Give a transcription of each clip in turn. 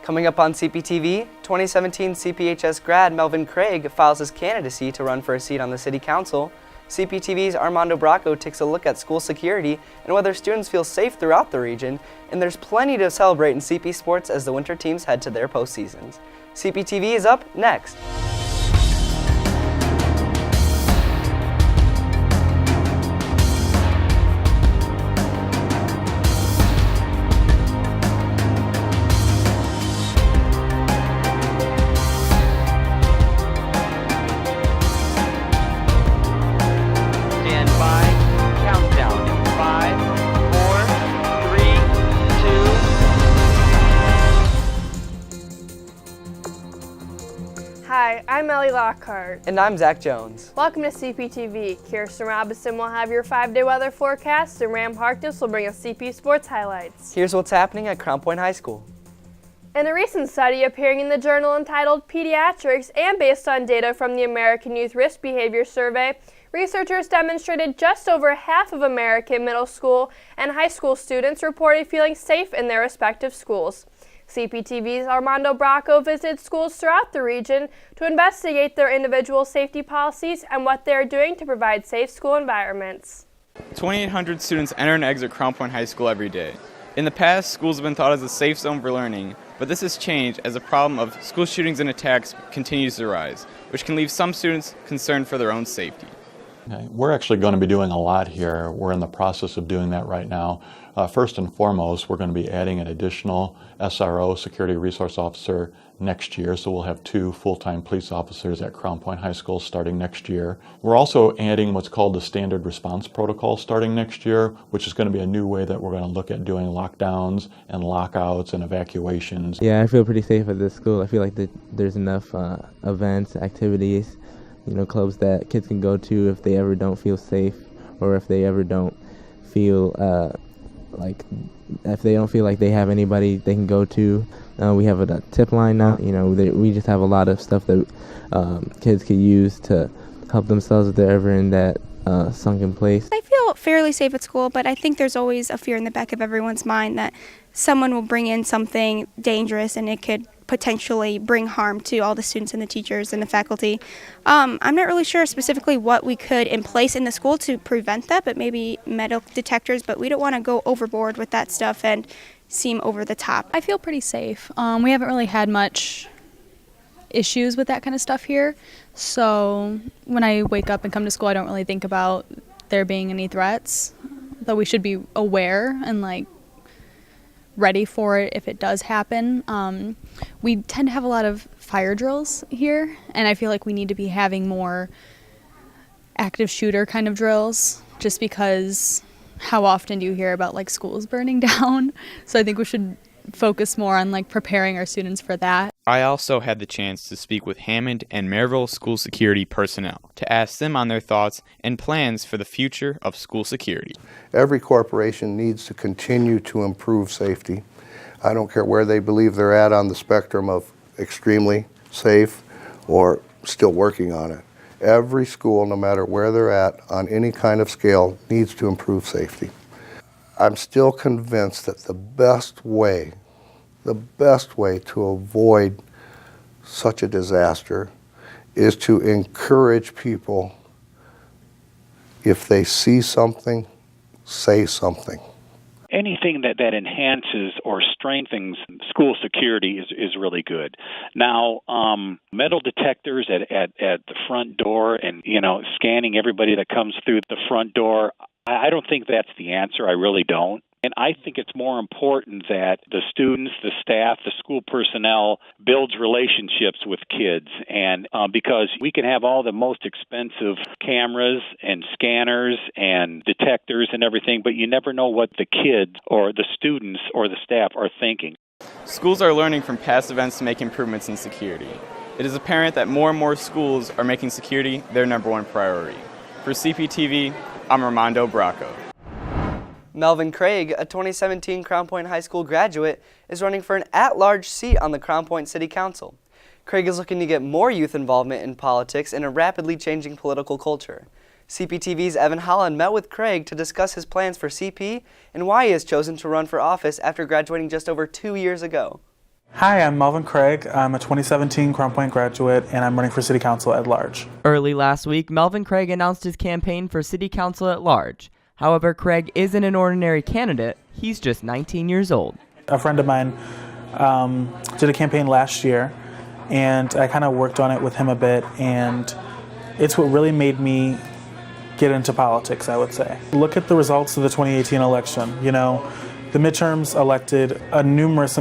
Coming up on CPTV, 2017 CPHS grad Melvin Craig files his candidacy to run for a seat on the City Council. CPTV's Armando Bracco takes a look at school security and whether students feel safe throughout the region, and there's plenty to celebrate in CP sports as the winter teams head to their postseasons. CPTV is up next. Hi, I'm Ellie Lockhart. And I'm Zach Jones. Welcome to CPTV. Kirsten Robinson will have your 5-day weather forecast, and Ram Harkness will bring us CP sports highlights. Here's what's happening at Crown Point High School. In a recent study appearing in the journal entitled Pediatrics and based on data from the American Youth Risk Behavior Survey, researchers demonstrated just over half of American middle school and high school students reported feeling safe in their respective schools. CPTV's Armando Bracco visited schools throughout the region to investigate their individual safety policies and what they are doing to provide safe school environments. 2,800 students enter and exit Crown Point High School every day. In the past, schools have been thought as a safe zone for learning, but this has changed as the problem of school shootings and attacks continues to rise, which can leave some students concerned for their own safety. Okay. We're actually going to be doing a lot here. We're in the process of doing that right now. First and foremost, we're going to be adding an additional SRO, Security Resource Officer, next year. So we'll have 2 full-time police officers at Crown Point High School starting next year. We're also adding what's called the Standard Response Protocol starting next year, which is going to be a new way that we're going to look at doing lockdowns and lockouts and evacuations. Yeah, I feel pretty safe at this school. I feel like there's enough events, activities, clubs that kids can go to if they ever don't feel safe or if they ever don't feel if they don't feel like they have anybody they can go to. We have a tip line now. We just have a lot of stuff that kids could use to help themselves if they're ever in that sunken place. I feel fairly safe at school, but I think there's always a fear in the back of everyone's mind that someone will bring in something dangerous and it could potentially bring harm to all the students and the teachers and the faculty. I'm not really sure specifically what we could in place in the school to prevent that, but maybe metal detectors, but we don't want to go overboard with that stuff and seem over the top. I feel pretty safe. We haven't really had much issues with that kind of stuff here, so when I wake up and come to school, I don't really think about there being any threats, though we should be aware and ready for it if it does happen. We tend to have a lot of fire drills here, and I feel like we need to be having more active shooter kind of drills, just because how often do you hear about schools burning down? So I think we should focus more on preparing our students for that. I also had the chance to speak with Hammond and Maryville school security personnel to ask them on their thoughts and plans for the future of school security. Every corporation needs to continue to improve safety. I don't care where they believe they're at on the spectrum of extremely safe or still working on it. Every school, no matter where they're at on any kind of scale, needs to improve safety. I'm still convinced that the best way to avoid such a disaster is to encourage people, if they see something, say something. Anything that enhances or strengthens school security is really good. Now, metal detectors at the front door and, scanning everybody that comes through the front door, I don't think that's the answer. I really don't. And I think it's more important that the students, the staff, the school personnel builds relationships with kids. And because we can have all the most expensive cameras and scanners and detectors and everything, but you never know what the kids or the students or the staff are thinking. Schools are learning from past events to make improvements in security. It is apparent that more and more schools are making security their #1 priority. For CPTV, I'm Armando Bracco. Melvin Craig, a 2017 Crown Point High School graduate, is running for an at-large seat on the Crown Point City Council. Craig is looking to get more youth involvement in politics in a rapidly changing political culture. CPTV's Evan Holland met with Craig to discuss his plans for CP and why he has chosen to run for office after graduating just over 2 years ago. Hi, I'm Melvin Craig. I'm a 2017 Crown Point graduate, and I'm running for City Council at large. Early last week, Melvin Craig announced his campaign for City Council at large. However, Craig isn't an ordinary candidate. He's just 19 years old. A friend of mine did a campaign last year, and I kind of worked on it with him a bit, and it's what really made me get into politics, I would say. Look at the results of the 2018 election. You know, the midterms elected a numerous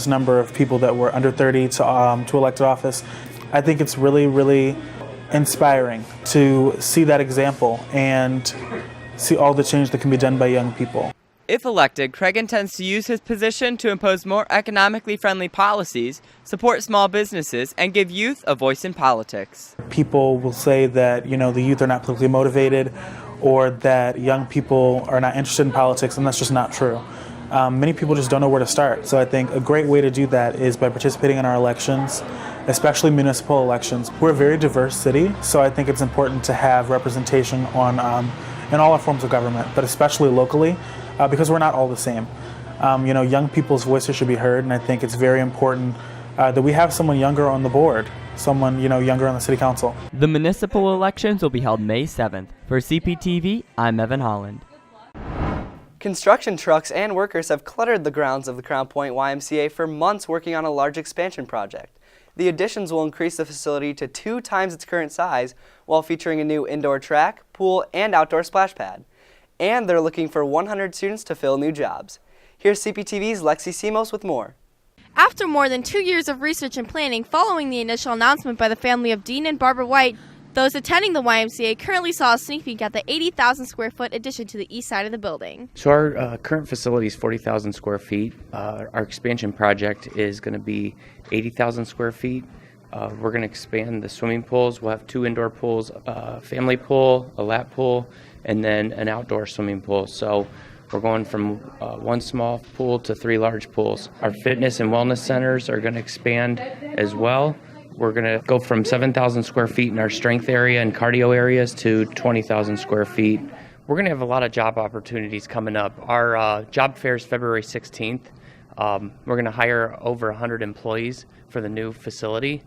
number of people that were under 30 to elected office. I think it's really, really inspiring to see that example and see all the change that can be done by young people. If elected, Craig intends to use his position to impose more economically friendly policies, support small businesses, and give youth a voice in politics. People will say that, you know, the youth are not politically motivated or that young people are not interested in politics, and that's just not true. Many people just don't know where to start. So I think a great way to do that is by participating in our elections, especially municipal elections. We're a very diverse city, so I think it's important to have representation on in all our forms of government, but especially locally, because we're not all the same. You know, young people's voices should be heard, and I think it's very important that we have someone younger on the board, someone, you know, younger on the city council. The municipal elections will be held May 7th. For CPTV, I'm Evan Holland. Construction trucks and workers have cluttered the grounds of the Crown Point YMCA for months working on a large expansion project. The additions will increase the facility to 2 times its current size while featuring a new indoor track, pool, and outdoor splash pad. And they're looking for 100 students to fill new jobs. Here's CPTV's Lexi Simos with more. After more than 2 years of research and planning following the initial announcement by the family of Dean and Barbara White, those attending the YMCA currently saw a sneak peek at the 80,000 square foot addition to the east side of the building. So our current facility is 40,000 square feet. Our expansion project is going to be 80,000 square feet. We're going to expand the swimming pools. We'll have 2 indoor pools, a family pool, a lap pool, and then an outdoor swimming pool. So we're going from 1 small pool to 3 large pools. Our fitness and wellness centers are going to expand as well. We're going to go from 7,000 square feet in our strength area and cardio areas to 20,000 square feet. We're going to have a lot of job opportunities coming up. Our job fair is February 16th. We're going to hire over 100 employees for the new facility,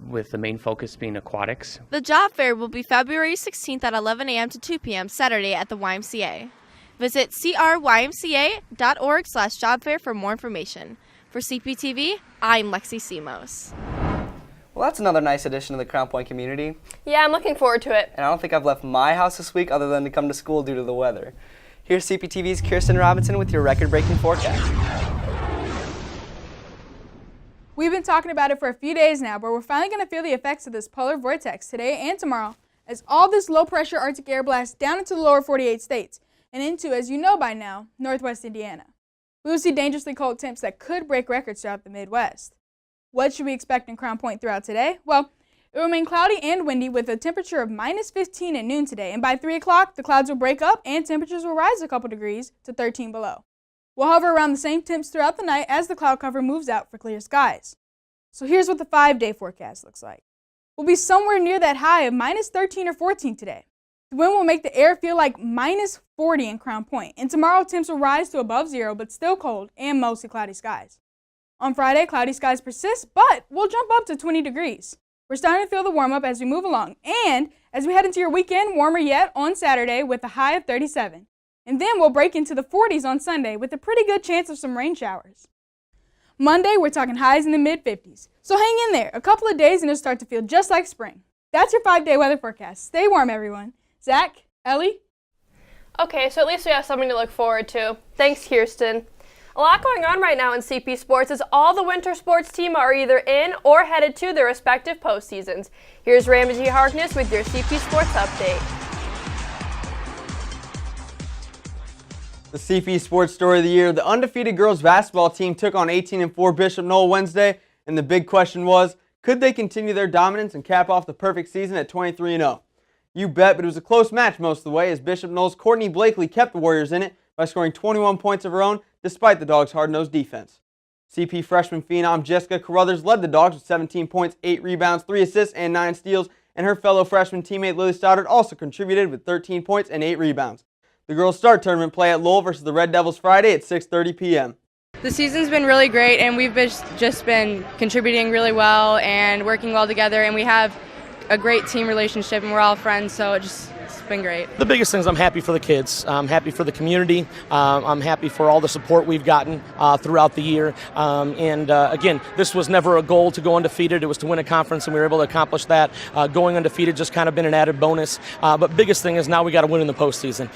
with the main focus being aquatics. The job fair will be February 16th at 11 a.m. to 2 p.m. Saturday at the YMCA. Visit crymca.org/job fair for more information. For CPTV, I'm Lexi Simos. Well, that's another nice addition to the Crown Point community. Yeah, I'm looking forward to it. And I don't think I've left my house this week other than to come to school due to the weather. Here's CPTV's Kirsten Robinson with your record-breaking forecast. We've been talking about it for a few days now, but we're finally going to feel the effects of this polar vortex today and tomorrow as all this low-pressure Arctic air blasts down into the lower 48 states and into, as you know by now, northwest Indiana. We will see dangerously cold temps that could break records throughout the Midwest. What should we expect in Crown Point throughout today? Well, it will remain cloudy and windy with a temperature of -15 at noon today, and by 3 o'clock, the clouds will break up and temperatures will rise a couple degrees to 13 below. We'll hover around the same temps throughout the night as the cloud cover moves out for clear skies. So here's what the 5-day forecast looks like. We'll be somewhere near that high of -13 or 14 today. The wind will make the air feel like -40 in Crown Point, and tomorrow temps will rise to above 0 but still cold and mostly cloudy skies. On Friday, cloudy skies persist, but we'll jump up to 20 degrees. We're starting to feel the warm-up as we move along, and as we head into your weekend, warmer yet on Saturday with a high of 37. And then we'll break into the 40s on Sunday with a pretty good chance of some rain showers. Monday, we're talking highs in the mid-50s. So hang in there. A couple of days and it'll start to feel just like spring. That's your 5-day weather forecast. Stay warm, everyone. Zach, Ellie? Okay, so at least we have something to look forward to. Thanks, Kirsten. A lot going on right now in CP Sports as all the winter sports teams are either in or headed to their respective postseasons. Here's Ramsey Harkness with your CP Sports update. The CP Sports Story of the Year, the undefeated girls basketball team took on 18-4 Bishop Knoll Wednesday, and the big question was, could they continue their dominance and cap off the perfect season at 23-0? You bet, but it was a close match most of the way as Bishop Knoll's Courtney Blakely kept the Warriors in it by scoring 21 points of her own despite the Dogs' hard-nosed defense. CP freshman phenom Jessica Carruthers led the Dogs with 17 points, 8 rebounds, 3 assists, and 9 steals, and her fellow freshman teammate Lily Stoddard also contributed with 13 points and 8 rebounds. The girls start tournament play at Lowell versus the Red Devils Friday at 6:30 p.m. The season's been really great, and we've just been contributing really well and working well together, and we have a great team relationship, and we're all friends, so it's been great. The biggest thing is I'm happy for the kids. I'm happy for the community. I'm happy for all the support we've gotten throughout the year. Again, this was never a goal to go undefeated. It was to win a conference, and we were able to accomplish that. Going undefeated just kind of been an added bonus. But biggest thing is now we got to win in the postseason.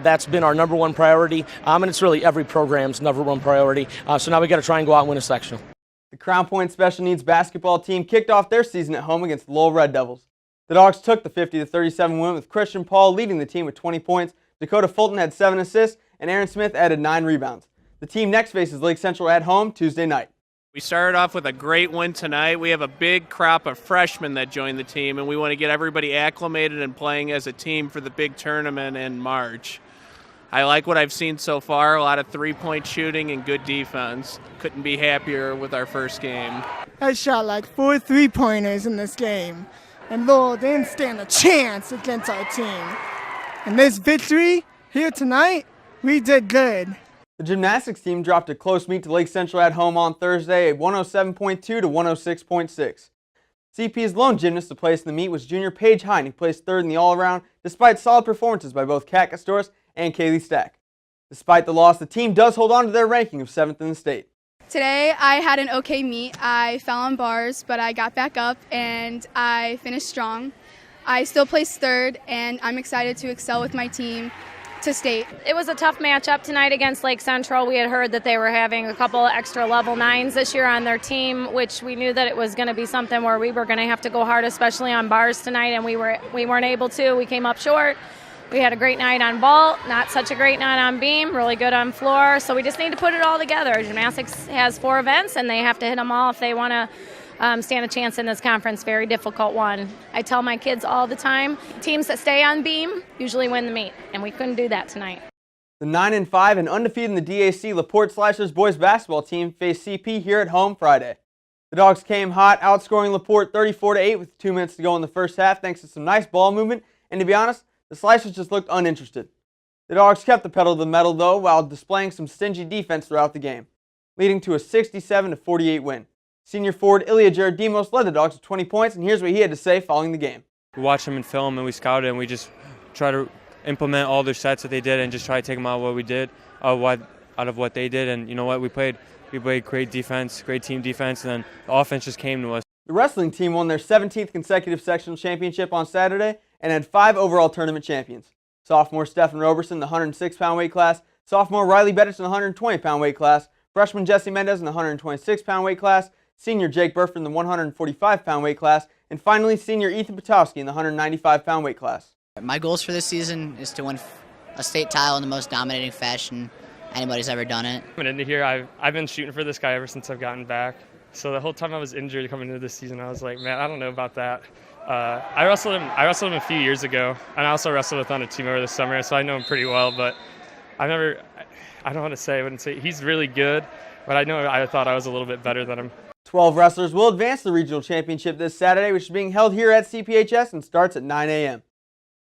That's been our number one priority, and it's really every program's number one priority. So now we got to try and go out and win a sectional. The Crown Point Special Needs basketball team kicked off their season at home against the Lowell Red Devils. The Dogs took the 50-37 win with Christian Paul leading the team with 20 points. Dakota Fulton had 7 assists, and Aaron Smith added 9 rebounds. The team next faces Lake Central at home Tuesday night. We started off with a great win tonight. We have a big crop of freshmen that joined the team, and we want to get everybody acclimated and playing as a team for the big tournament in March. I like what I've seen so far, a lot of three-point shooting and good defense. Couldn't be happier with our first game. I shot like 4 3-pointers in this game, and Lowell didn't stand a chance against our team. And this victory here tonight, we did good. The gymnastics team dropped a close meet to Lake Central at home on Thursday, a 107.2 to 106.6. CP's lone gymnast to place in the meet was junior Paige Hine, who placed third in the all-around, despite solid performances by both Kat Castoris and Kaylee Stack. Despite the loss, the team does hold on to their ranking of 7th in the state. Today I had an okay meet. I fell on bars, but I got back up and I finished strong. I still placed third, and I'm excited to excel with my team to state. It was a tough matchup tonight against Lake Central. We had heard that they were having a couple extra level 9s this year on their team, which we knew that it was going to be something where we were going to have to go hard, especially on bars tonight, and we weren't able to. We came up short. We had a great night on vault, not such a great night on beam, really good on floor, so we just need to put it all together. Gymnastics has 4 events, and they have to hit them all if they want to stand a chance in this conference. Very difficult one. I tell my kids all the time, teams that stay on beam usually win the meet, and we couldn't do that tonight. The 9-5 and undefeated in the DAC LaPorte Slashers boys basketball team faced CP here at home Friday. The Dogs came hot, outscoring LaPorte 34-8 with 2 minutes to go in the first half thanks to some nice ball movement, and to be honest, the Slashers just looked uninterested. The Dogs kept the pedal to the metal though, while displaying some stingy defense throughout the game, leading to a 67-48 win. Senior forward Ilya Jaredimos led the Dogs with 20 points, and here's what he had to say following the game. We watched them in film and we scouted, and we just try to implement all their sets that they did and just try to take them out of what we did, out of what they did. And you know what, we played great defense, great team defense, and then the offense just came to us. The wrestling team won their 17th consecutive sectional championship on Saturday and had 5 overall tournament champions. Sophomore Stephen Roberson in the 106-pound weight class, sophomore Riley Bettich in the 120-pound weight class, freshman Jesse Mendez in the 126-pound weight class, senior Jake Burford in the 145-pound weight class, and finally senior Ethan Patowski in the 195-pound weight class. My goals for this season is to win a state title in the most dominating fashion anybody's ever done it. Coming into here, I've been shooting for this guy ever since I've gotten back. So the whole time I was injured coming into this season, I was like, man, I don't know about that. I wrestled him a few years ago, and I also wrestled with on a team over the summer, so I know him pretty well. But I don't know what to say. I wouldn't say he's really good, but I thought I was a little bit better than him. 12 wrestlers will advance to the regional championship this Saturday, which is being held here at CPHS and starts at 9 a.m.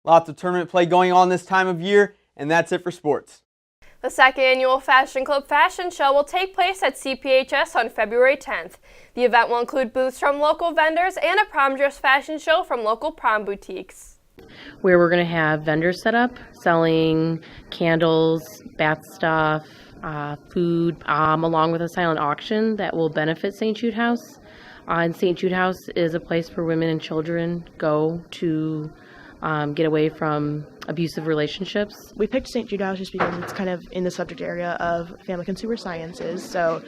Lots of tournament play going on this time of year, and that's it for sports. The second annual Fashion Club Fashion Show will take place at CPHS on February 10th. The event will include booths from local vendors and a prom dress fashion show from local prom boutiques, where we're going to have vendors set up selling candles, bath stuff, food, along with a silent auction that will benefit St. Jude House. And St. Jude House is a place where women and children go to get away from abusive relationships. We picked St. Jude House just because it's kind of in the subject area of family consumer sciences. So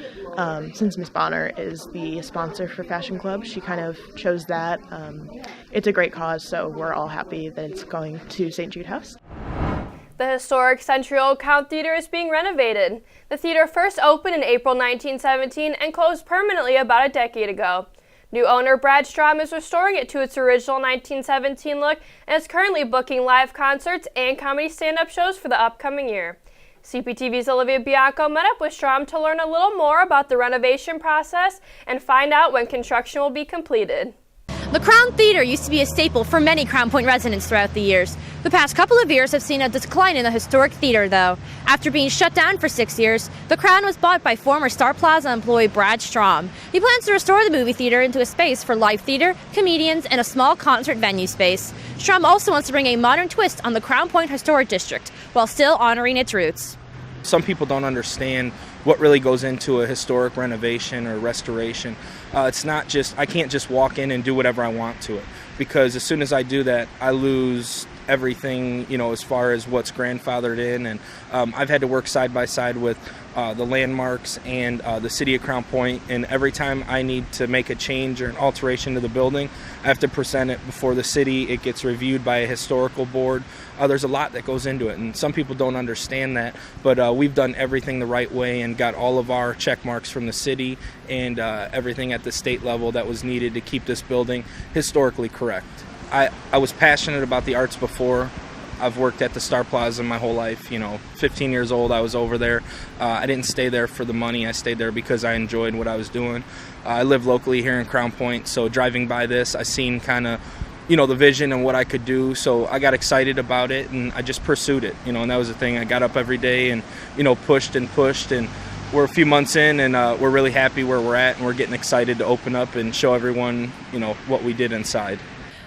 since Ms. Bonner is the sponsor for Fashion Club, she kind of chose that. It's a great cause, so we're all happy that it's going to St. Jude House. The historic Century Old Count Theater is being renovated. The theater first opened in April 1917 and closed permanently about a decade ago. New owner Brad Strom is restoring it to its original 1917 look and is currently booking live concerts and comedy stand-up shows for the upcoming year. CPTV's Olivia Bianco met up with Strom to learn a little more about the renovation process and find out when construction will be completed. The Crown Theater used to be a staple for many Crown Point residents throughout the years. The past couple of years have seen a decline in the historic theater, though. After being shut down for 6 years, the Crown was bought by former Star Plaza employee Brad Strom. He plans to restore the movie theater into a space for live theater, comedians, and a small concert venue space. Strom also wants to bring a modern twist on the Crown Point Historic District, while still honoring its roots. Some people don't understand what really goes into a historic renovation or restoration. It's not just, I can't just walk in and do whatever I want to it, because as soon as I do that, I lose everything, as far as what's grandfathered in. And I've had to work side by side with the landmarks and the city of Crown Point, and every time I need to make a change or an alteration to the building, I have to present it before the city. It gets reviewed by a historical board. There's a lot that goes into it, and some people don't understand that, but we've done everything the right way and got all of our check marks from the city and everything at the state level that was needed to keep this building historically correct. I was passionate about the arts before. I've worked at the Star Plaza my whole life. 15 years old, I was over there. I didn't stay there for the money. I stayed there because I enjoyed what I was doing. I live locally here in Crown Point, so driving by this, I seen kind of, the vision and what I could do. So I got excited about it, and I just pursued it, and that was the thing. I got up every day and, pushed, and we're a few months in, and we're really happy where we're at, and we're getting excited to open up and show everyone, what we did inside.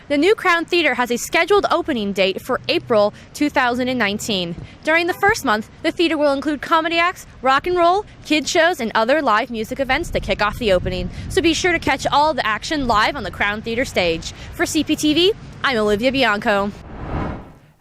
The new Crown Theater has a scheduled opening date for April 2019. During the first month, the theater will include comedy acts, rock and roll, kids shows, and other live music events to kick off the opening. So be sure to catch all the action live on the Crown Theater stage. For CPTV, I'm Olivia Bianco.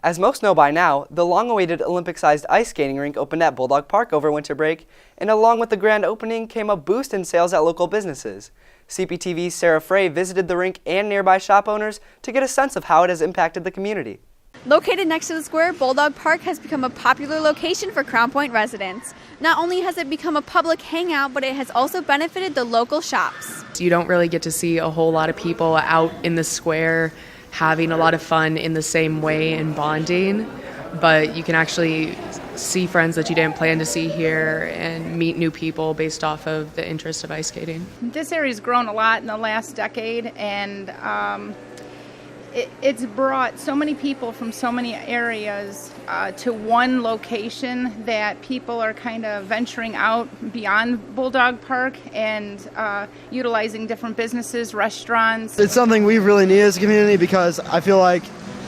As most know by now, the long-awaited Olympic-sized ice skating rink opened at Bulldog Park over winter break, and along with the grand opening came a boost in sales at local businesses. CPTV's Sarah Frey visited the rink and nearby shop owners to get a sense of how it has impacted the community. Located next to the square, Bulldog Park has become a popular location for Crown Point residents. Not only has it become a public hangout, but it has also benefited the local shops. You don't really get to see a whole lot of people out in the square having a lot of fun in the same way and bonding, but you can actually see friends that you didn't plan to see here and meet new people based off of the interest of ice skating. This area's grown a lot in the last decade, and it's brought so many people from so many areas to one location that people are kind of venturing out beyond Bulldog Park and utilizing different businesses, restaurants. It's something we really need as a community, because I feel like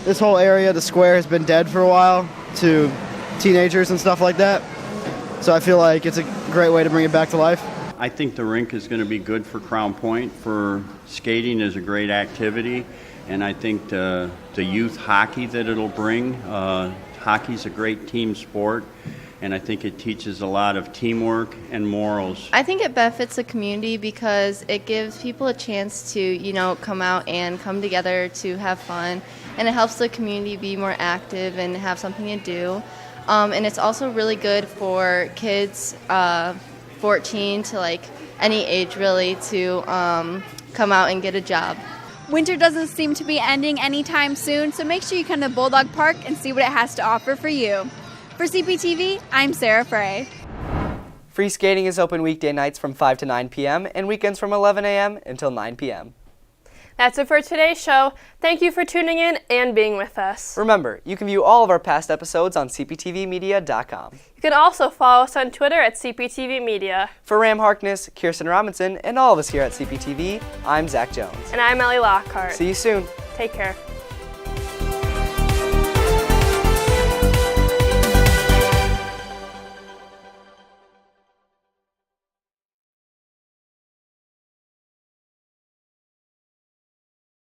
this whole area, the square, has been dead for a while to teenagers and stuff like that. So I feel like it's a great way to bring it back to life. I think the rink is going to be good for Crown Point. For skating is a great activity, and I think the youth hockey that it'll bring, hockey's a great team sport, and I think it teaches a lot of teamwork and morals. I think it benefits the community because it gives people a chance to, come out and come together to have fun, and it helps the community be more active and have something to do. And it's also really good for kids 14 to any age really to come out and get a job. Winter doesn't seem to be ending anytime soon, so make sure you come to Bulldog Park and see what it has to offer for you. For CPTV, I'm Sarah Frey. Free skating is open weekday nights from 5 to 9 p.m. and weekends from 11 a.m. until 9 p.m. That's it for today's show. Thank you for tuning in and being with us. Remember, you can view all of our past episodes on cptvmedia.com. You can also follow us on Twitter at CPTV Media. For Ram Harkness, Kirsten Robinson, and all of us here at CPTV, I'm Zach Jones. And I'm Ellie Lockhart. See you soon. Take care.